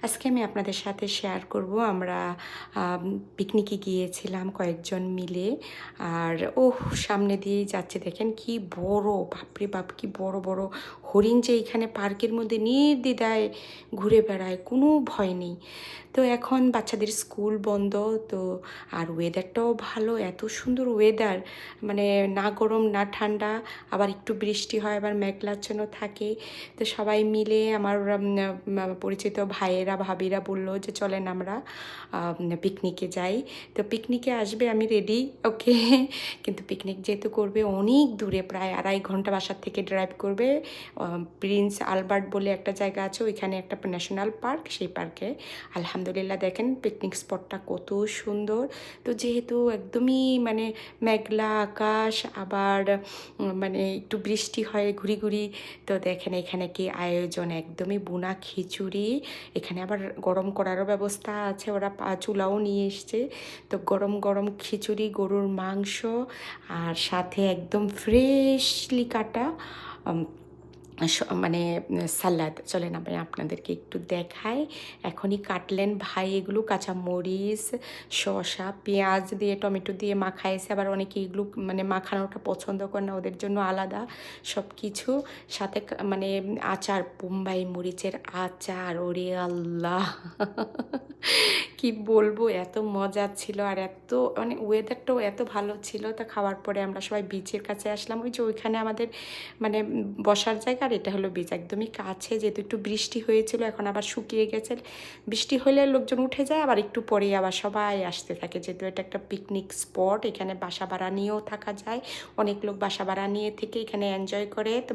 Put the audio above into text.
আজকে আমি আপনাদের সাথে শেয়ার করব আমরা পিকনিকে গিয়েছিলাম কয়েকজন মিলে। আর সামনে দিয়েই যাচ্ছে, দেখেন কি বড়, বাপরে বাপ কি বড় বড় হরিণ যে এখানে পার্কের মধ্যে নির্দ্বিধায় ঘুরে বেড়ায়, কোনো ভয় নেই। তো এখন বাচ্চাদের স্কুল বন্ধ, তো আর ওয়েদারটাও ভালো, এত সুন্দর ওয়েদার, মানে না গরম না ঠান্ডা, আবার একটু বৃষ্টি হয়, আবার মেঘলাচ্ছন্ন থাকে। তো সবাই মিলে আমার পরিচিত ভাইয়েরা ভাবিরা বললো যে চলেন আমরা পিকনিকে যাই। তো পিকনিকে আসবে, আমি রেডি, ওকে। কিন্তু পিকনিক যেহেতু করবে অনেক দূরে, প্রায় 2.5 ঘন্টা বাসার থেকে ড্রাইভ করবে। প্রিন্স আলবার্ট বলে একটা জায়গা আছে, ওইখানে একটা ন্যাশনাল পার্ক, সেই পার্কে। আলহামদুলিল্লাহ, দেখেন পিকনিক স্পটটা কত সুন্দর। তো যেহেতু একদমই মানে মেঘলা আকাশ, আবার মানে একটু বৃষ্টি হয় ঘুরি ঘুরি, তো দেখেন এখানে কি আয়োজন, একদমই বোনা খিচুড়ি। এখানে আবার গরম করারও ব্যবস্থা আছে, ওরা চুলাও নিয়ে এসছে। তো গরম গরম খিচুড়ি, গরুর মাংস, আর সাথে একদম ফ্রেশলি কাটা মানে সালাদ। চলেন আমি আপনাদেরকে একটু দেখাই। এখনই কাটলেন ভাই এগুলো, কাঁচামরিচ, শসা, পেঁয়াজ দিয়ে, টমেটো দিয়ে মাখাইছে। আবার অনেকে এগুলো মানে মাখানোটা পছন্দ করে না, ওদের জন্য আলাদা সব কিছু। সাথে মানে আচার, বোম্বাই মরিচের আচার, ওরে আল্লাহ! কি বলবো, এত মজা ছিল, আর এত মানে ওয়েদারটাও এত ভালো ছিল। তা খাওয়ার পরে আমরা সবাই বিচের কাছে আসলাম, ওই যে ওইখানে আমাদের মানে বসার জায়গা, আর এটা হলো বিচ, একদমই কাছে। যেহেতু একটু বৃষ্টি হয়েছিল, এখন আবার শুকিয়ে গেছে। বৃষ্টি হলে লোকজন উঠে যায়, আবার একটু পরে আবার সবাই আসতে থাকে। যেহেতু এটা একটা পিকনিক স্পট, এখানে বাসা ভাড়া নিয়েও থাকা যায়, অনেক লোক বাসা ভাড়া নিয়ে থেকে এখানে এনজয় করে। তো